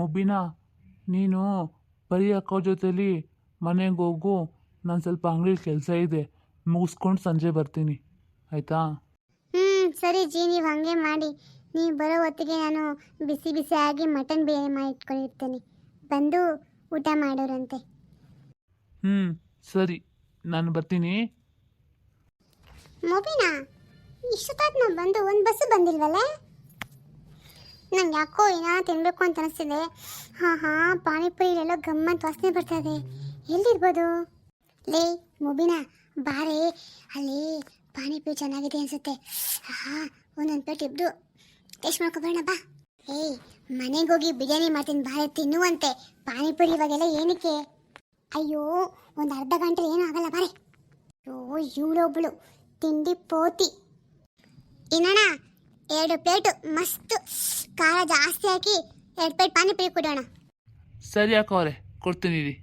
ಮೊಬ್ಬಿನ ನೀನು ಬರೀ ಅಕ್ಕ ಜೊತೆಲಿ ಮನೆಗೆ ಹೋಗು. ನಾನು ಸ್ವಲ್ಪ ಅಂಗಡಿಲಿ ಕೆಲಸ ಇದೆ, ಮುಗಿಸ್ಕೊಂಡು ಸಂಜೆ ಬರ್ತೀನಿ, ಆಯಿತಾ? ಸರಿ ಜಿ, ನೀವು ಹಾಗೆ ಮಾಡಿ. ನೀವು ಬರೋ ಹೊತ್ತಿಗೆ ನಾನು ಬಿಸಿ ಬಿಸಿಯಾಗಿ ಮಟನ್ ಬಿರಿಯಾನಿ ಮಾಡಿ ಇಟ್ಕೊಂಡಿರ್ತೇನೆ, ಬಂದು ಊಟ ಮಾಡೋರಂತೆ. ಸರಿ, ನಾನು ಬರ್ತೀನಿ. ಮೊಬಿನಾ, ಇಷ್ಟೊತ್ತಾದ ನಾವು ಬಂದು ಒಂದು ಬಸ್ಸು ಬಂದಿಲ್ವಲ್ಲ? ನಂಗೆ ಯಾಕೋ ಏನೋ ತಿನ್ಬೇಕು ಅಂತ ಅನಿಸ್ತಿದೆ. ಪಾನಿಪುರಿಲೆಲ್ಲೋ ಗಮ್ಮತ್ ವಾಸನೆ ಬರ್ತಾ ಇದೆ. ಎಲ್ಲಿರ್ಬೋದು? ಲೇ ಮೊಬಿನಾ, ಬಾರೇ, ಅಲ್ಲಿ ಪಾನಿಪುರಿ ಚೆನ್ನಾಗಿದೆ ಅನ್ಸುತ್ತೆ. ಒಂದೊಂದು ಪ್ಲೇಟ್ ಇಬ್ರು ಟೇಸ್ಟ್ ಮಾಡ್ಕೊಬರೋಣ ಬಾ. ಮನೆಗೆ ಹೋಗಿ ಬಿರಿಯಾನಿ ಮಾಡ್ತೀನಿ, ಬಾರೆ ತಿನ್ನುವಂತೆ. ಪಾನಿಪುರಿ ಇವಾಗೆಲ್ಲ ಏನಕ್ಕೆ? ಅಯ್ಯೋ, ಒಂದು ಅರ್ಧ ಗಂಟೆ ಏನೂ ಆಗಲ್ಲ ಬಾರೆ. ಅಯ್ಯೋ, ಇವಳೊಬ್ಳು ತಿಂಡಿ ಪೋತಿ. ಇನ್ನಣ 2 ಪ್ಲೇಟು ಮಸ್ತ್ ಖಾರ ಜಾಸ್ತಿ ಹಾಕಿ 2 ಪ್ಲೇಟ್ ಪಾನಿಪುರಿ ಕೊಡೋಣ. ಸರಿ ಹಾಕವ್ರೆ, ಕೊಡ್ತೀನಿ ರೀ.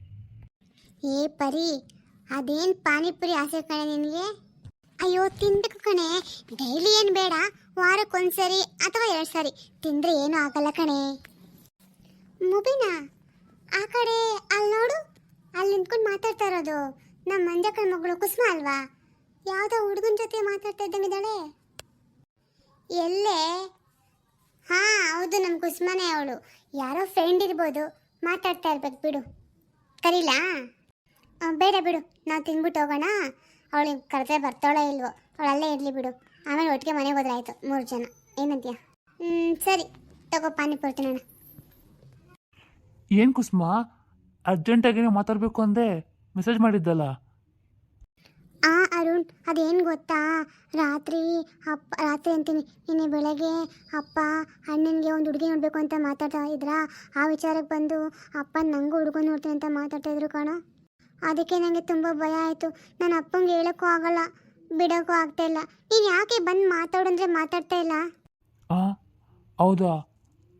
ಪರಿ, ಅದೇನು ಪಾನಿಪುರಿ ಆಸೆ ಕಣೆ ನಿನಗೆ? ಅಯ್ಯೋ, ತಿನ್ಬೇಕು ಕಣೆ, ಡೈಲಿ ಏನು ಬೇಡ, ವಾರಕ್ಕೊಂದ್ಸರಿ ಅಥವಾ 2 ಸಾರಿ ತಿಂದರೆ ಏನೂ ಆಗಲ್ಲ ಕಣೆ. ಮುಬಿನಾ, ಆ ಕಡೆ ಅಲ್ಲಿ ನೋಡು, ಅಲ್ಲಿ ನಿಂತ್ಕೊಂಡು ಮಾತಾಡ್ತಾ ಇರೋದು ನಮ್ಮ ಮಂಜಕ್ಕನ ಮಗಳು ಕುಸುಮ ಅಲ್ವಾ? ಯಾವುದೋ ಹುಡುಗನ ಜೊತೆ ಮಾತಾಡ್ತಾ ಇದ್ದಾಳೆ. ಎಲ್ಲೇ? ಹೌದು, ನಮ್ಮ ಕುಸುಮನೇ ಅವಳು. ಯಾರೋ ಫ್ರೆಂಡ್ ಇರ್ಬೋದು, ಮಾತಾಡ್ತಾ ಇರ್ಬೇಕು ಬಿಡು. ಕರೀಲಾ? ಬೇಡ ಬಿಡು, ನಾವು ತಿಂದ್ಬಿಟ್ಟು ಹೋಗೋಣ. ಅವಳಿಗೆ ಕರೆದ್ರೆ ಬರ್ತಾಳೋ ಇಲ್ವೋ, ಅವಳಲ್ಲೇ ಇರಲಿ ಬಿಡು. ಆಮೇಲೆ ಒಟ್ಟಿಗೆ ಮನೆಗೆ ಹೋದ್ರೆ ಆಯಿತು, 3 ಜನ. ಏನಂತೀಯ? ಸರಿ ತಗೋ, ಪಾನಿಪುರಿ ತಿನ್ನೋಣ. ಏನು ಕುಸುಮ, ಅರ್ಜೆಂಟಾಗೇನೋ ಮಾತಾಡಬೇಕು ಅಂದೆ, ಮೆಸೇಜ್ ಮಾಡಿದ್ದಲ್ಲ? ಅರುಣ್, ಅದೇನು ಗೊತ್ತಾ, ರಾತ್ರಿ ಅಂತೀನಿ, ನಿನ್ನೆ ಬೆಳಗ್ಗೆ ಅಪ್ಪ ಅಣ್ಣನಿಗೆ ಒಂದು ಹುಡುಗಿ ನೋಡಬೇಕು ಅಂತ ಮಾತಾಡ್ತಾ ಇದ್ರಾ. ಆ ವಿಚಾರಕ್ಕೆ ಬಂದು ಅಪ್ಪ ನನಗೂ ಹುಡುಗ ನೋಡ್ತೀನಿ ಅಂತ ಮಾತಾಡ್ತಾ ಇದ್ರು ಕಣೋ. ಅದಕ್ಕೆ ನನಗೆ ತುಂಬ ಭಯ ಆಯಿತು. ನಾನು ಅಪ್ಪಂಗೆ ಹೇಳೋಕ್ಕೂ ಆಗಲ್ಲ, ಬಿಡೋಕ್ಕೂ ಆಗ್ತಾಯಿಲ್ಲ. ನೀನು ಯಾಕೆ ಬಂದು ಮಾತಾಡಂದ್ರೆ ಮಾತಾಡ್ತಾ ಇಲ್ಲ? ಹೌದಾ,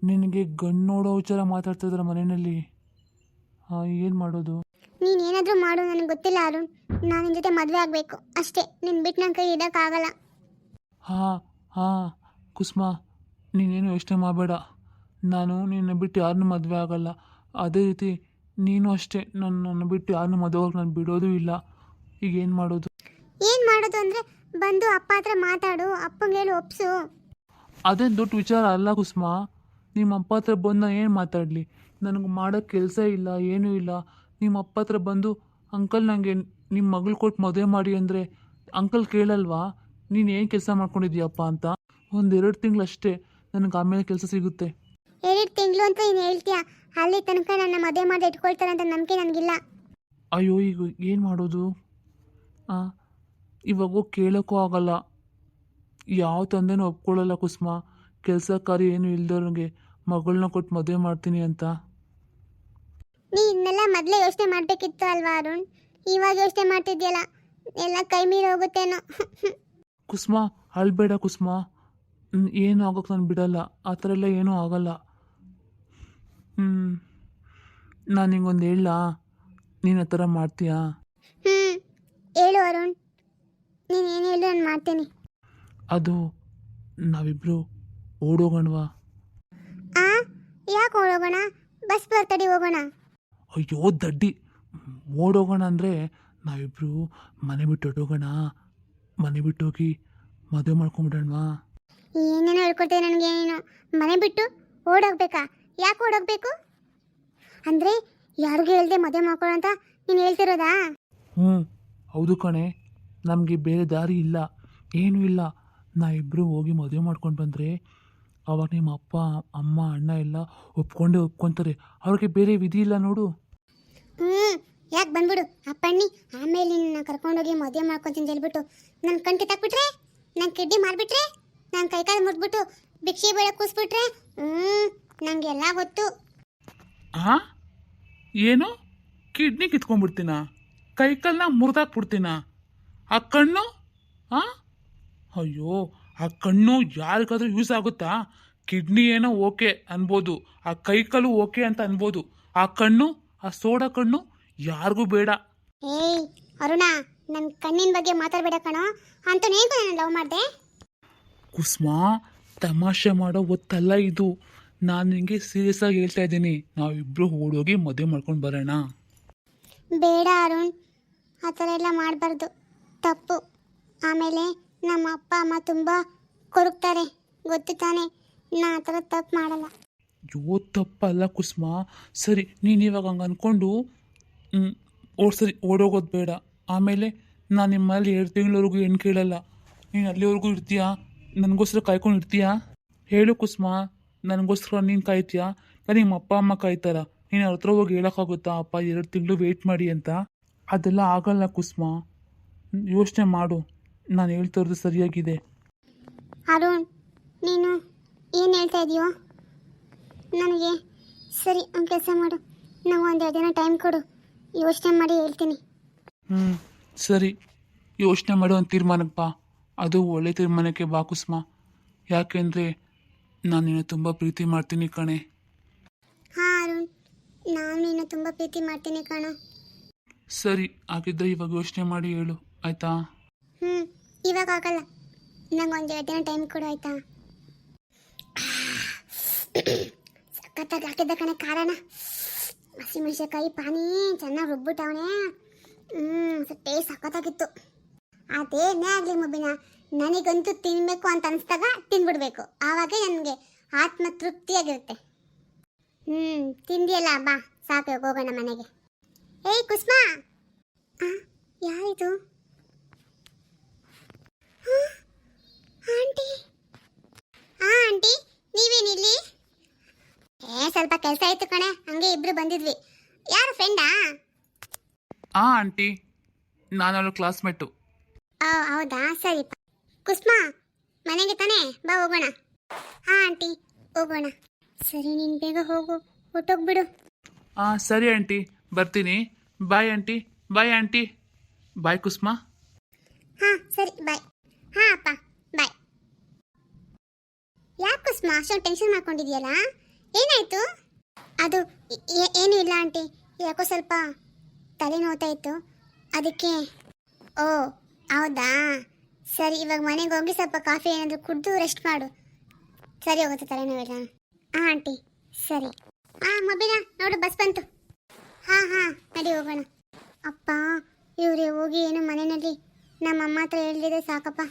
ನಿನಗೆ ಗಂಡು ನೋಡೋ ವಿಚಾರ ಮಾತಾಡ್ತಿದ್ರ ಮನೆಯಲ್ಲಿ? ಏನು ಮಾಡೋದು? ನೀನೇನಾದರೂ ಮಾಡು, ನನಗೆ ಗೊತ್ತಿಲ್ಲ ಅರುಣ್. ನಾನು ನಿನ್ನ ಜೊತೆ ಮದುವೆ ಆಗಬೇಕು ಅಷ್ಟೇ, ನಿನ್ನ ಬಿಟ್ಟು ನನ್ನ ಕೈ ಇಡೋಕ್ಕಾಗಲ್ಲ. ಕುಸುಮ, ನೀನೇನು ಯೋಚನೆ ಮಾಡಬೇಡ. ನಾನು ನಿನ್ನ ಬಿಟ್ಟು ಯಾರನ್ನೂ ಮದುವೆ ಆಗಲ್ಲ. ಅದೇ ರೀತಿ ನೀನು ಅಷ್ಟೇ, ನನ್ನ ಬಿಟ್ಟು ಯಾರನ್ನೂ ಮದುವೆ ಹೋಗಿ ನಾನು ಬಿಡೋದು ಇಲ್ಲ. ಈಗ ಏನು ಮಾಡೋದು? ಏನು ಮಾಡೋದು ಅಂದರೆ ಬಂದು ಅಪ್ಪ ಹತ್ರ ಮಾತಾಡು, ಅಪ್ಪಂಗೆ ಹೇಳಿ ಒಪ್ಸು. ಅದೇನು ದೊಡ್ಡ ವಿಚಾರ ಅಲ್ಲ ಕುಸುಮ. ನಿಮ್ಮ ಅಪ್ಪ ಹತ್ರ ಬಂದು ನಾನು ಏನು ಮಾತಾಡಲಿ? ನನಗೆ ಮಾಡೋಕ್ಕೆ ಕೆಲಸ ಇಲ್ಲ, ಏನೂ ಇಲ್ಲ. ನಿಮ್ಮ ಅಪ್ಪ ಹತ್ರ ಬಂದು ಅಂಕಲ್ ನನಗೆ ನಿಮ್ಮ ಮಗಳು ಕೊಟ್ಟು ಮದುವೆ ಮಾಡಿ ಅಂದರೆ ಅಂಕಲ್ ಕೇಳಲ್ವಾ ನೀನು ಏನು ಕೆಲಸ ಮಾಡ್ಕೊಂಡಿದ್ದೀಯಪ್ಪ ಅಂತ? 1-2 ತಿಂಗಳಷ್ಟೇ, ನನಗೆ ಆಮೇಲೆ ಕೆಲಸ ಸಿಗುತ್ತೆ. 2 ತಿಂಗಳು ಅಂತ ನೀನು ಹೇಳ್ತೀಯ, ಅಲ್ಲಿ ತನಕ ನನ್ನ ಮದುವೆ ಮಾಡಿ ಇಟ್ಕೊಳ್ತಾರೆ ಅಂತ ನಂಬಿಕೆ ನನಗಿಲ್ಲ. ಅಯ್ಯೋ, ಈಗ ಏನು ಮಾಡೋದು? ಇವಾಗ ಕೇಳೋಕ್ಕೂ ಆಗಲ್ಲ, ಯಾವ ತಂದೆನೂ ಒಪ್ಕೊಳ್ಳಲ್ಲ ಕುಸುಮ. ಕೆಲಸ ಕಾರ್ಯ ಏನು ಇಲ್ದವ್ರಿಗೆ ಮಗಳನ್ನ ಕೊಟ್ಟು ಮದುವೆ ಮಾಡ್ತೀನಿ ಅಂತ. ನೀ ಇನ್ನೆಲ್ಲ ಮೊದಲೇ ಯೋಚನೆ ಮಾಡಬೇಕಿತ್ತು ಅಲ್ವಾ ಅರುಣ್? ಇವಾಗ ಯೋಚನೆ ಮಾಡ್ತಿದ್ಯಲ್ಲ, ಎಲ್ಲ ಕೈ ಮೀರಿ ಹೋಗುತ್ತೇನೋ. ಕುಸುಮ, ಅಳ್ಬೇಡ ಕುಸುಮ, ಏನು ಆಗೋಕ್ಕೆ ನಾನು ಬಿಡಲ್ಲ. ಆ ಥರ ಎಲ್ಲ ಏನೂ ಆಗಲ್ಲ. ನಾನು ನಿಂಗೊಂದು ಹೇಳಲಾ? ನೀನು ಆ ಥರ ಮಾಡ್ತೀಯಾ? ಹೇಳು ಅರುಣ್, ನೀನು ಏನು ಹೇಳು, ನಾನು ಮಾಡ್ತೀನಿ. ಅದು ನಾವಿಬ್ಬರು ಓಡೋಗೋಣವಾ? ಯಾಕೆ ಓಡೋಗೋಣ? ಬಸ್ ಬರ್ತಡಿ, ಹೋಗೋಣ. ಅಯ್ಯೋ ದಡ್ಡಿ, ಓಡೋಗೋಣ ಅಂದರೆ ನಾವಿಬ್ಬರು ಮನೆ ಬಿಟ್ಟು ಹೊಟ್ಟೋಗೋಣ. ಮನೆ ಬಿಟ್ಟೋಗಿ ಮದುವೆ ಮಾಡ್ಕೊಂಬಿಡೋಣವಾ? ಏನೇನೋ ಹೇಳ್ಕೊಡ್ತೀನಿ ನನಗೆ. ನೀನು ಮನೆ ಬಿಟ್ಟು ಓಡೋಗ್ಬೇಕಾ? ಯಾಕೆ ಓಡೋಗ್ಬೇಕು ಅಂದರೆ ಯಾರಿಗೂ ಹೇಳ್ದೆ ಮದುವೆ ಮಾಡ್ಕೊಳ್ಳೋ ಅಂತ ನೀನು ಹೇಳ್ತಿರೋದಾ? ಹೌದು ಕಣೆ, ನಮಗೆ ಬೇರೆ ದಾರಿ ಇಲ್ಲ, ಏನೂ ಇಲ್ಲ. ನಾವಿಬ್ಬರು ಹೋಗಿ ಮದುವೆ ಮಾಡ್ಕೊಂಡು ಬಂದರೆ ಅವಾಗ ನಿಮ್ಮ ಅಪ್ಪ ಅಮ್ಮ ಅಣ್ಣ ಎಲ್ಲ ಒಪ್ಕೊಂತಾರೆ. ಅವ್ರಿಗೆ ಬೇರೆ ವಿಧಿ ಇಲ್ಲ ನೋಡು. ಯಾಕೆ ಬಂದ್ಬಿಡು ಅಪ್ಪಣ್ಣಿ, ಆಮೇಲೆ ನಿನ್ನ ಕರ್ಕೊಂಡೋಗಿ ಮದುವೆ ಮಾಡ್ಕೊತೀನಿ ಹೇಳ್ಬಿಟ್ಟು ನನ್ನ ಕಣ್ ಕಿತ್ತಾಕ್ಬಿಟ್ರೆ, ನನ್ನ ಕಿಡ್ನಿ ಮಾರ್ಬಿಟ್ರೆ, ನನ್ನ ಕೈಕಾಲು ಮುಟ್ಬಿಟ್ಟು ಭಿಕ್ಷೆ ಬೇಡ ಕೂಸ್ಬಿಟ್ರೆ, ನನಗೆಲ್ಲ ಗೊತ್ತು. ಏನು? ಕಿಡ್ನಿ ಕಿತ್ಕೊಂಡ್ಬಿಡ್ತೀನ? ಕೈಕಾಲನ್ನ ಮುರಿದಾಕ್ಬಿಡ್ತೀನ? ಆ ಕಣ್ಣು? ಅಯ್ಯೋ, ಆ ಕಣ್ಣು ಯಾರಿಗಾದ್ರೂ ಯೂಸ್ ಆಗುತ್ತಾ? ಕಿಡ್ನಿ ಏನೋ ಓಕೆ ಅನ್ಬೋದು, ಆ ಕೈಕಾಲು ಓಕೆ ಅಂತ ಅನ್ಬೋದು. ಆ ಕಣ್ಣು, ಆ ಸೋಡಾ ಕಣ್ಣು ಯಾರಿಗೂ ಬೇಡ. ಅರುಣ, ನನ್ನ ಕಣ್ಣಿನ ಬಗ್ಗೆ ಮಾತಾಡಬೇಡ ಕಣೋ. ಅಂತ ನಾನು ಲವ್ ಮಾಡಿದೆ. ಕುಸುಮ, ತಮಾಷೆ ಮಾಡೋ ಹೊತ್ತಲ್ಲ ಇದು. ನಾನು ನಿನಗೆ ಸೀರಿಯಸ್ ಆಗಿ ಹೇಳ್ತಾ ಇದ್ದೀನಿ, ನಾವಿಬ್ಬರು ಓಡೋಗಿ ಮದುವೆ ಮಾಡ್ಕೊಂಡು ಬರೋಣ. ಬೇಡ ಅರುಣ್, ಆ ಥರ ಎಲ್ಲ ಮಾಡಬಾರ್ದು, ತಪ್ಪು. ಆಮೇಲೆ ನಮ್ಮ ಅಪ್ಪ ಅಮ್ಮ ತುಂಬ ಕೊರಗ್ತಾರೆ, ಗೊತ್ತು ತಾನೆ. ನಾ ಆ ಥರ ತಪ್ಪು ಮಾಡಲ್ಲ. ಅಯ್ಯೋ ತಪ್ಪಲ್ಲ ಕುಸುಮ. ಸರಿ, ನೀನು ಇವಾಗ ಹಂಗೆ ಅಂದ್ಕೊಂಡು ಸರಿ ಓಡೋಗೋದು ಬೇಡ. ಆಮೇಲೆ ನಾನು ನಿಮ್ಮಲ್ಲಿ 2 ತಿಂಗಳವರೆಗೂ ಹೆಣ್ಣು ಕೇಳಲ್ಲ. ನೀನು ಅಲ್ಲಿವರೆಗೂ ಇರ್ತೀಯಾ? ನನಗೋಸ್ಕರ ಕಾಯ್ಕೊಂಡು ಇರ್ತೀಯಾ? ಹೇಳು ಕುಸುಮ, ನನಗೋಸ್ಕರ ನೀನು ಕಾಯ್ತೀಯಾ? ನಾನು ನಿಮ್ಮ ಅಪ್ಪ ಅಮ್ಮ ಕಾಯ್ತಾರ? ನೀನು ಅವ್ರ ಹತ್ರ ಹೋಗಿ ಹೇಳೋಕ್ಕಾಗುತ್ತಾ ಅಪ್ಪ 2 ತಿಂಗಳು ವೆಯ್ಟ್ ಮಾಡಿ ಅಂತ? ಅದೆಲ್ಲ ಆಗಲ್ಲ ಕುಸುಮ. ಯೋಚನೆ ಮಾಡು, ನಾನು ಹೇಳ್ತಾ ಇರೋದು ಸರಿಯಾಗಿದೆ. ಅರುಣ್, ನೀನು ಏನು ಹೇಳ್ತಾ ಇದೆಯೋ ನನಗೆ ಸರಿ. ಒಂದು ಕೆಲಸ ಮಾಡು, ನಾವು ಒಂದು 2 ದಿನ ಟೈಮ್ ಕೊಡು, ಯೋಚನೆ ಮಾಡಿ ಹೇಳ್ತೀನಿ. ಸರಿ, ಯೋಚನೆ ಮಾಡೋ ಒಂದು ತೀರ್ಮಾನಕ್ಕೆ ಬಾ. ಅದು ಒಳ್ಳೆ ತೀರ್ಮಾನಕ್ಕೆ ಬಾ ಕುಸುಮ. ಯಾಕೆಂದರೆ ನಾನು ನಿನ್ನ ತುಂಬ ಪ್ರೀತಿ ಮಾಡ್ತೀನಿ ಕಣೆ. ಹಾಂ ಅರುಣ್, ನಾನು ನಿನ್ನ ತುಂಬ ಪ್ರೀತಿ ಮಾಡ್ತೀನಿ ಕಣೋ. ಸರಿ, ಹಾಗಿದ್ದರೆ ಇವಾಗ ಯೋಚನೆ ಮಾಡಿ ಹೇಳು, ಆಯಿತಾ? ಇವಾಗ ಆಗಲ್ಲ, ನಂಗೆ ಒಂದು 2 ದಿನ ಟೈಮ್ ಕೊಡು, ಆಯಿತಾ? ಸಖತ್ತಾಗಿ ಹಾಕಿದ್ದ ಕಣೆ ಕಾರಣ. ಹಸಿಮೆಣಸಿನಕಾಯಿ ಪಾನಿ ಚೆನ್ನಾಗಿ ರುಬ್ಬಿಟ್ಟವನೇ. ಟೇಸ್ಟ್ ಸಖತ್ತಾಗಿತ್ತು. ಅದೇನೇ ಆಗಲಿ ಮುಬಿನ, ನನಗಂತೂ ತಿನ್ನಬೇಕು ಅಂತ ಅನಿಸ್ದಾಗ ತಿಂದ್ಬಿಡ್ಬೇಕು, ಆವಾಗ ನನಗೆ ಆತ್ಮ ತೃಪ್ತಿಯಾಗಿರುತ್ತೆ. ತಿಂದಿಯಲ್ಲ, ಬಾ ಸಾಕು, ಹೋಗೋಣ ಮನೆಗೆ. ಏಯ್ ಕುಸ್ಮಾ, ಯಾರಿದು? ಆಂಟಿ, ಆಂಟಿ ನೀವೇನಿಲ್ಲಿ? ಸ್ವಲ್ಪ ಕೆಲಸ ಆಯ್ತು ಕಣೆ, ಹಂಗೆ ಇಬ್ರು ಬಂದಿದ್ವಿ. ಯಾರು ಫ್ರೆಂಡಾ? ಆಂಟಿ, ನಾನು ಅವಳ ಕ್ಲಾಸ್ಮೇಟು. ಹೌದಾ, ಸರಿ. ಕುಸ್ಮಾ ಮನೆಗೆ ತಾನೇ, ಬಾ ಹೋಗೋಣ. ಆಂಟಿ ಹೋಗೋಣ. ಸರಿ, ನೀನು ಬೇಗ ಹೋಗು, ಹೊಟ್ಟೋಗ್ಬಿಡು. ಸರಿ ಆಂಟಿ, ಬರ್ತೀನಿ. Bye aunty. Bye aunty. Bye Kusuma. ಸರಿ, ಬಾಯ್. ಅಪ್ಪ ಬಾಯ್. ಯಾಕೆ ಕುಸ್ಮಾ ಅಷ್ಟೊಂದು ಟೆನ್ಷನ್ ಮಾಡ್ಕೊಂಡಿದ್ಯಲ್ಲ, ಏನಾಯ್ತು? ಅದು ಏನೂ ಇಲ್ಲ ಆಂಟಿ, ಯಾಕೋ ಸ್ವಲ್ಪ ತಲೆ ನೋವ್ತಾ ಇತ್ತು, ಅದಕ್ಕೆ. ಓ ಹೌದಾ, ಸರಿ. ಇವಾಗ ಮನೆಗೆ ಹೋಗಿ ಸ್ವಲ್ಪ ಕಾಫಿ ಏನಾದರೂ ಕುಡಿದು ರೆಸ್ಟ್ ಮಾಡು, ಸರಿ ಹೋಗುತ್ತೆ ತಲೆನೋವೆಲ್ಲ. ಆಂಟಿ ಸರಿ. ಮೊಬೈಲ ನೋಡು, ಬಸ್ ಬಂತು. ನಡಿ ಹೋಗೋಣ. ಅಪ್ಪ, ಇವರೇ ಹೋಗಿ ಏನು ಮನೆಯಲ್ಲಿ ನಮ್ಮಮ್ಮ ಹತ್ರ ಹೇಳಿದ್ರೆ ಸಾಕಪ್ಪ.